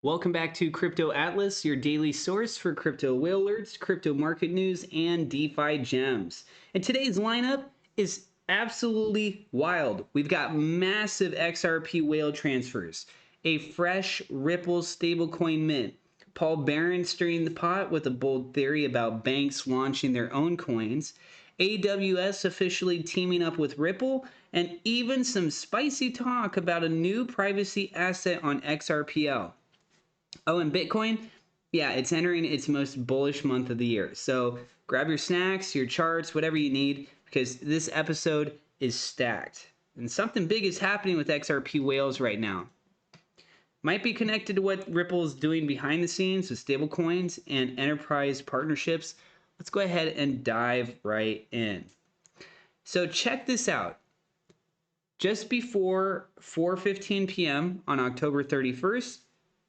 Welcome back to Crypto Atlas, your daily source for crypto whale alerts, crypto market news, and DeFi gems. And today's lineup is absolutely wild. We've got massive XRP whale transfers, a fresh Ripple stablecoin mint, Paul Barron stirring the pot with a bold theory about banks launching their own coins, AWS officially teaming up with Ripple, and even some spicy talk about a new privacy asset on XRPL. Oh, and Bitcoin, yeah, it's entering its most bullish month of the year. So grab your snacks, your charts, whatever you need, because this episode is stacked. And something big is happening with XRP whales right now. Might be connected to what Ripple is doing behind the scenes with stablecoins and enterprise partnerships. Let's go ahead and dive right in. So check this out. Just before 4:15 p.m. on October 31st,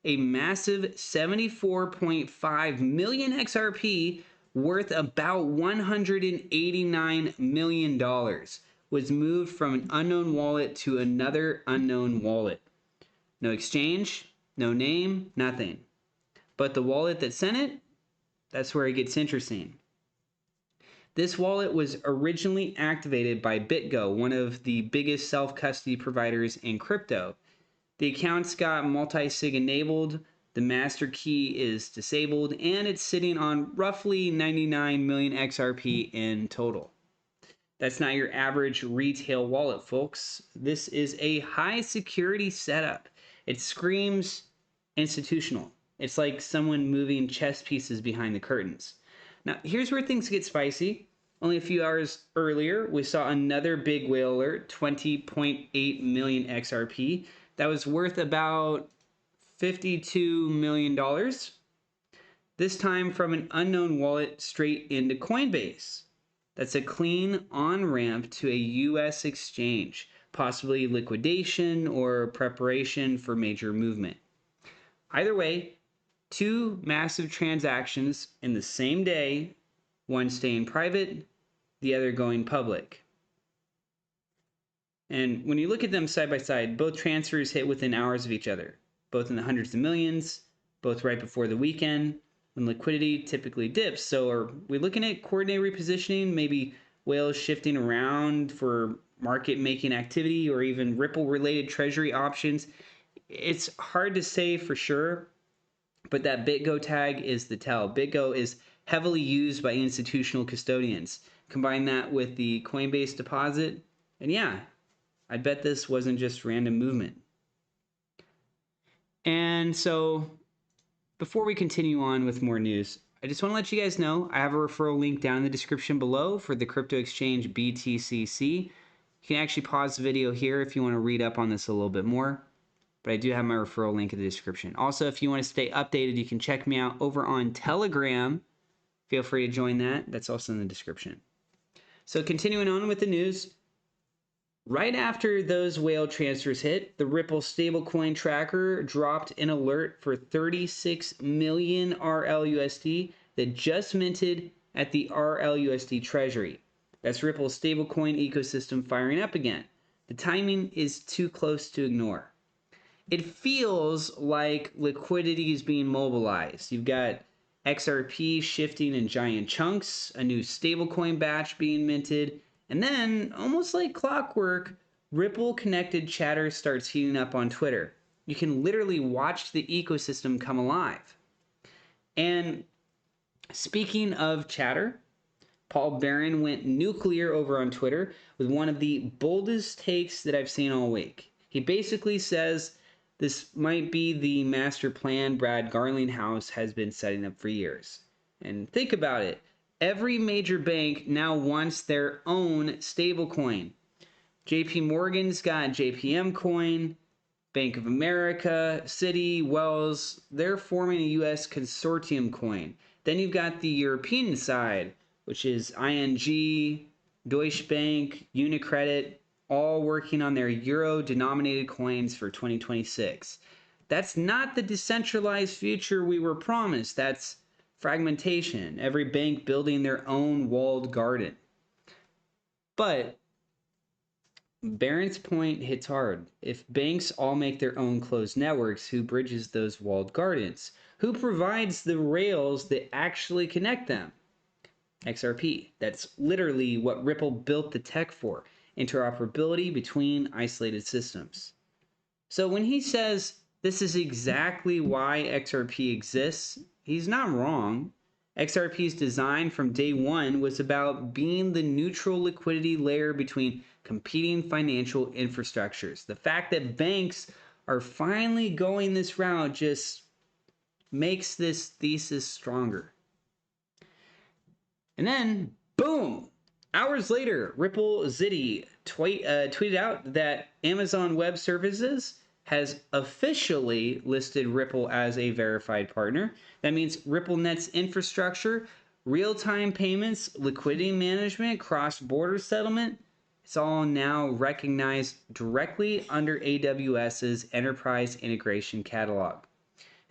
a massive 74.5 million XRP worth about $189 million was moved from an unknown wallet to another unknown wallet. No exchange, no name, nothing. But the wallet that sent it, that's where it gets interesting. This wallet was originally activated by BitGo, one of the biggest self-custody providers in crypto. The account's got multi-sig enabled, the master key is disabled, and it's sitting on roughly 99 million XRP in total. That's not your average retail wallet, folks. This is a high security setup. It screams institutional. It's like someone moving chess pieces behind the curtains. Now, here's where things get spicy. Only a few hours earlier, we saw another big whale alert, 20.8 million XRP. That was worth about $52 million. This time from an unknown wallet straight into Coinbase. That's a clean on-ramp to a US exchange, possibly liquidation or preparation for major movement. Either way, two massive transactions in the same day, one staying private, the other going public. And when you look at them side by side, both transfers hit within hours of each other, both in the hundreds of millions, both right before the weekend, when liquidity typically dips. So are we looking at coordinated repositioning, maybe whales shifting around for market making activity or even Ripple related treasury options? It's hard to say for sure, but that BitGo tag is the tell. BitGo is heavily used by institutional custodians. Combine that with the Coinbase deposit, and yeah, I bet this wasn't just random movement. And so before we continue on with more news, I just want to let you guys know I have a referral link down in the description below for the crypto exchange BTCC. You can actually pause the video here if you want to read up on this a little bit more, but I do have my referral link in the description. Also, if you want to stay updated, you can check me out over on Telegram. Feel free to join that. That's also in the description. So continuing on with the news, right after those whale transfers hit, the Ripple stablecoin tracker dropped an alert for 36 million RLUSD that just minted at the RLUSD treasury. That's Ripple's stablecoin ecosystem firing up again. The timing is too close to ignore. It feels like liquidity is being mobilized. You've got XRP shifting in giant chunks, a new stablecoin batch being minted, and then, almost like clockwork, Ripple-connected chatter starts heating up on Twitter. You can literally watch the ecosystem come alive. And speaking of chatter, Paul Barron went nuclear over on Twitter with one of the boldest takes that I've seen all week. He basically says this might be the master plan Brad Garlinghouse has been setting up for years. And think about it. Every major bank now wants their own stablecoin. JP Morgan's got JPM coin, Bank of America, Citi, Wells, they're forming a US consortium coin. Then you've got the European side, which is ING, Deutsche Bank, UniCredit, all working on their euro-denominated coins for 2026. That's not the decentralized future we were promised. That's fragmentation, every bank building their own walled garden. But Barron's point hits hard. If banks all make their own closed networks, who bridges those walled gardens? Who provides the rails that actually connect them? XRP. That's literally what Ripple built the tech for, interoperability between isolated systems. So when he says this is exactly why XRP exists, he's not wrong. XRP's design from day one was about being the neutral liquidity layer between competing financial infrastructures. The fact that banks are finally going this route just makes this thesis stronger. And then, boom! Hours later, RLUSD tweeted out that Amazon Web Services has officially listed Ripple as a verified partner. That means RippleNet's infrastructure, real-time payments, liquidity management, cross-border settlement, it's all now recognized directly under AWS's Enterprise Integration Catalog.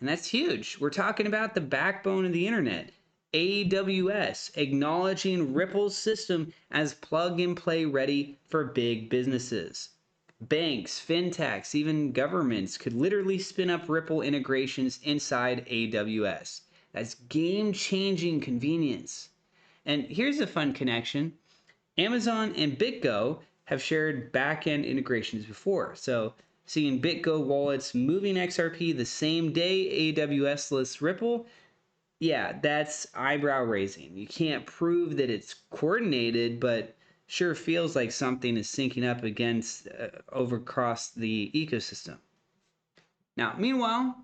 And that's huge. We're talking about the backbone of the internet. AWS acknowledging Ripple's system as plug-and-play ready for big businesses. Banks, fintechs, even governments could literally spin up Ripple integrations inside AWS. That's game-changing convenience. And here's a fun connection. Amazon and BitGo have shared back-end integrations before. So seeing BitGo wallets moving XRP the same day AWS lists Ripple, yeah, that's eyebrow raising. You can't prove that it's coordinated, but sure feels like something is syncing up against across the ecosystem. Now, meanwhile,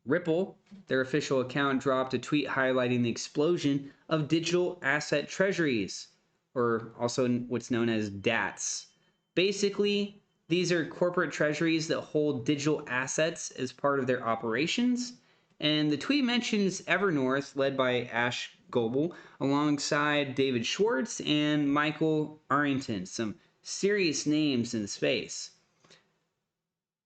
Ripple, their official account, dropped a tweet highlighting the explosion of digital asset treasuries, or also what's known as DATs. Basically, these are corporate treasuries that hold digital assets as part of their operations. And the tweet mentions Evernorth, led by Ash Goble, alongside David Schwartz and Michael Arrington, some serious names in the space.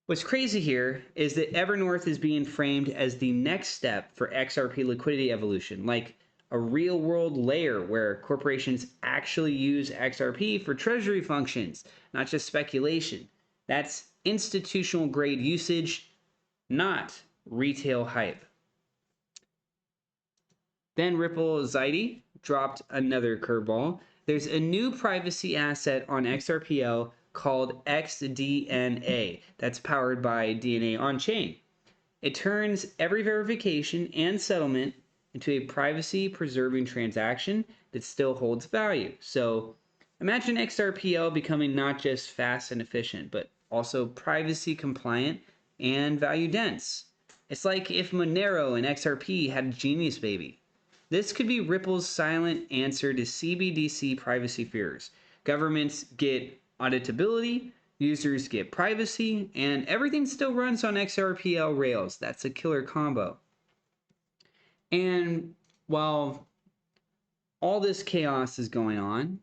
What's crazy here is that Evernorth is being framed as the next step for XRP liquidity evolution, like a real-world layer where corporations actually use XRP for treasury functions, not just speculation. That's institutional-grade usage, not retail hype. Then RLUSD dropped another curveball. There's a new privacy asset on XRPL called XDNA that's powered by DNA on-chain. It turns every verification and settlement into a privacy-preserving transaction that still holds value. So imagine XRPL becoming not just fast and efficient, but also privacy-compliant and value-dense. It's like if Monero and XRP had a genius baby. This could be Ripple's silent answer to CBDC privacy fears. Governments get auditability, users get privacy, and everything still runs on XRPL rails. That's a killer combo. And while all this chaos is going on,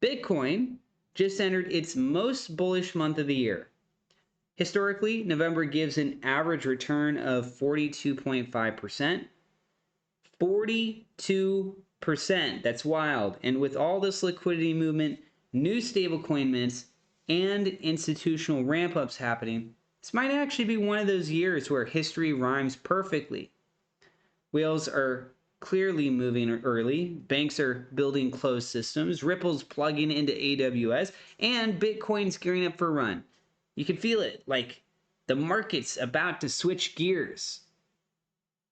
Bitcoin just entered its most bullish month of the year. Historically, November gives an average return of 42.5%. 42%. That's wild. And with all this liquidity movement, new stablecoin mints, and institutional ramp-ups happening, this might actually be one of those years where history rhymes perfectly. Whales are clearly moving early. Banks are building closed systems. Ripple's plugging into AWS. And Bitcoin's gearing up for a run. You can feel it, like the market's about to switch gears.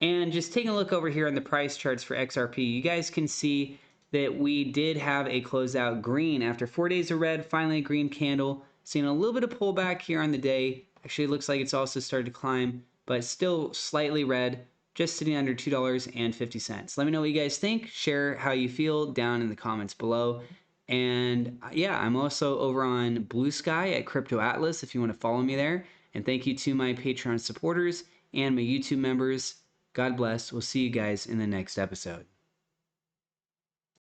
And just taking a look over here on the price charts for XRP, you guys can see that we did have a closeout green. After 4 days of red, finally a green candle. Seeing a little bit of pullback here on the day. Actually, it looks like it's also started to climb, but still slightly red, just sitting under $2.50. Let me know what you guys think. Share how you feel down in the comments below. And yeah, I'm also over on Blue Sky at Crypto Atlas if you want to follow me there. And thank you to my Patreon supporters and my YouTube members. God bless. We'll see you guys in the next episode.